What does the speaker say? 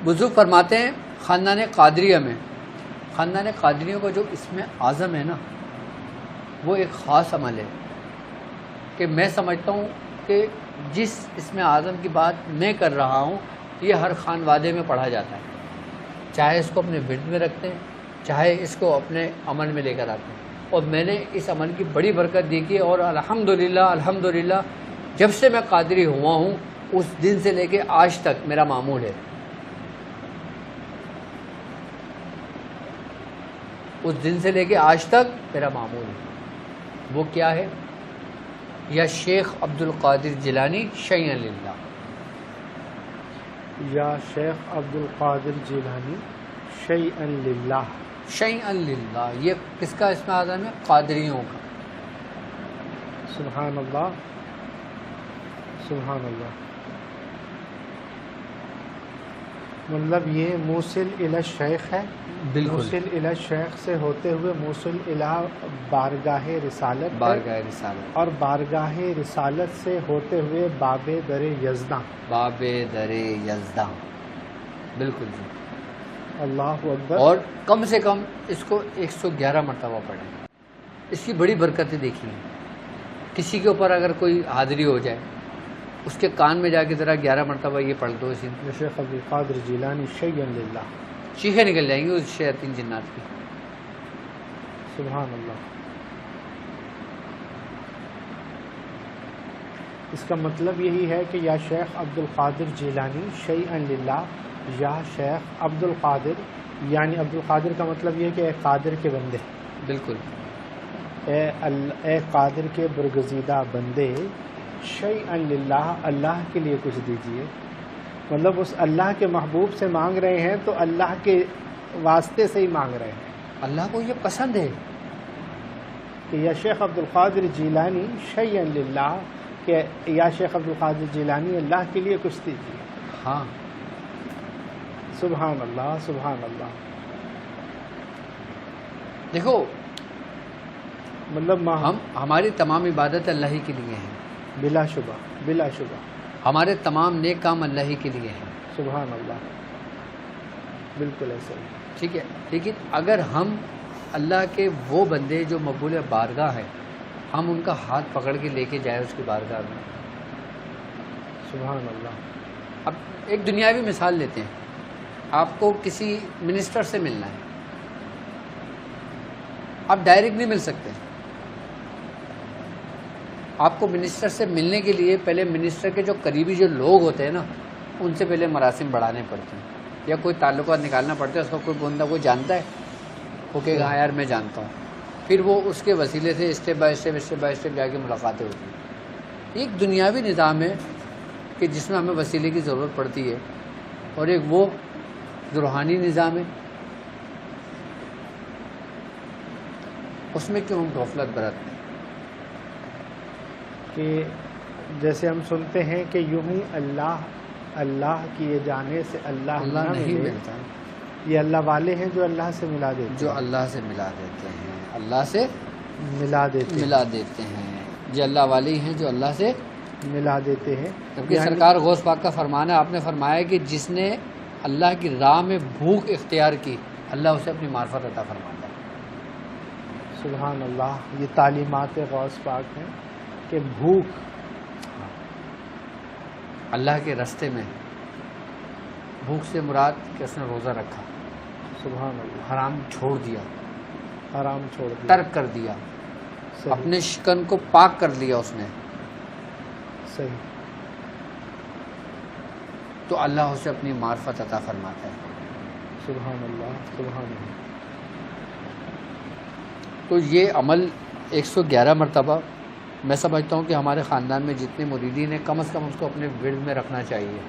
بزرگ فرماتے ہیں خاندان قادریہ میں، خاندان قادریوں کا جو اسم اعظم ہے نا، وہ ایک خاص عمل ہے کہ میں سمجھتا ہوں کہ جس اسم اعظم کی بات میں کر رہا ہوں یہ ہر خانوادے میں پڑھا جاتا ہے، چاہے اس کو اپنے ورد میں رکھتے ہیں، چاہے اس کو اپنے عمل میں لے کر آتے ہیں، اور میں نے اس عمل کی بڑی برکت دیکھی اور الحمدللہ جب سے میں قادری ہوا ہوں اس دن سے لے کے آج تک میرا معمول ہے، اس دن سے لے کے آج تک میرا معمول ہے۔ وہ کیا ہے؟ یا شیخ عبد القادر جیلانی شیئا للہ، یا شیخ عبد القادر جیلانی شیئا للہ، شیئا للہ، یہ کس کا اسم اعظم ہے؟ قادریوں کا۔ سبحان اللہ، سبحان اللہ۔ مطلب یہ موصل الی الشیخ ہے، بالکل، موصل الی الشیخ سے ہوتے ہوئے موصل الی بارگاہ رسالت ہے، بارگاہ رسالت، اور بارگاہ رسالت سے ہوتے ہوئے باب در یزداں، باب در یزداں، بالکل جی۔ اللہ اکبر۔ اور کم سے کم اس کو 111 مرتبہ پڑھیں، اس کی بڑی برکتیں دیکھی ہیں۔ کسی کے اوپر اگر کوئی حاضری ہو جائے اس کے کان میں جا کے ذرا 11 مرتبہ یہ پڑھ دو، اسی یا شیخ عبد القادر جیلانی شیئا للہ، چیخیں نکل جائیں گی اس شیاطین جنات کی۔ سبحان اللہ۔ اس کا مطلب یہی ہے کہ یا شیخ عبد القادر جیلانی شیئا للہ، یا شیخ عبد القادر، یعنی عبد القادر کا مطلب یہ ہے کہ اے قادر کے بندے، بالکل، اے قادر کے برگزیدہ بندے، شیئا للہ، اللہ کے لیے کچھ دیجئے۔ مطلب اس اللہ کے محبوب سے مانگ رہے ہیں تو اللہ کے واسطے سے ہی مانگ رہے ہیں، اللہ کو یہ پسند ہے کہ یا شیخ عبد القادر جیلانی شیئا للہ، کہ یا شیخ عبد القادر جیلانی اللہ کے لیے کچھ دیجئے۔ ہاں، سبحان اللہ، سبحان اللہ۔ دیکھو مطلب ہماری تمام عبادت اللہ ہی کے لیے ہیں، بلا شبہ، بلا شبہ، ہمارے تمام نیک کام اللہ ہی کے لیے ہیں، سبحان اللہ، بالکل ایسا ہی۔ ٹھیک ہے۔ لیکن اگر ہم اللہ کے وہ بندے جو مقبول بارگاہ ہیں، ہم ان کا ہاتھ پکڑ کے لے کے جائیں اس کی بارگاہ میں، سبحان اللہ۔ اب ایک دنیاوی مثال لیتے ہیں، آپ کو کسی منسٹر سے ملنا ہے، آپ ڈائریکٹ نہیں مل سکتے، آپ کو منسٹر سے ملنے کے لیے پہلے منسٹر کے جو قریبی جو لوگ ہوتے ہیں نا ان سے پہلے مراسم بڑھانے پڑتے ہیں، یا کوئی تعلقات نکالنا پڑتا ہے، اس کا کوئی بندہ کوئی جانتا ہے، وہ کہے گا ہاں یار میں جانتا ہوں، پھر وہ اس کے وسیلے سے اسٹیپ بائی اسٹیپ جا کے ملاقاتیں ہوتی ہیں۔ ایک دنیاوی نظام ہے کہ جس میں ہمیں وسیلے کی ضرورت پڑتی ہے، اور ایک وہ جو روحانی نظام ہے اس میں کیوں ہم غفلت برتتے ہیں؟ کہ جیسے ہم سنتے ہیں کہ یوں ہی اللہ کیے جانے سے اللہ نہیں ملے، ملتا، یہ اللہ والے ہیں جو اللہ سے ملا دیتے جو ہیں، اللہ سے ملا دیتے ہیں، اللہ سے ملا دیتے ہیں، ملا دیتے ہیں، یہ اللہ والے ہی ہیں جو اللہ سے ملا دیتے ہیں۔ جبکہ سرکار غوث پاک کا فرمان ہے، آپ نے فرمایا کہ جس نے اللہ کی راہ میں بھوک اختیار کی اللہ اسے اپنی معرفت عطا فرماتا ہے۔ سبحان اللہ، یہ تعلیمات غوث پاک ہیں کہ بھوک، اللہ کے راستے میں بھوک سے مراد کہ اس نے روزہ رکھا، سبحان اللہ، حرام چھوڑ دیا، حرام چھوڑ دیا، ترک کر دیا، صحیح، اپنے شکن کو پاک کر لیا اس نے، صحیح، تو اللہ اسے اپنی معرفت عطا فرماتا ہے۔ سبحان اللہ، سبحان اللہ۔ تو یہ عمل 111 مرتبہ میں سمجھتا ہوں کہ ہمارے خاندان میں جتنے مریدین ہیں کم از کم اس کو اپنے ورد میں رکھنا چاہیے۔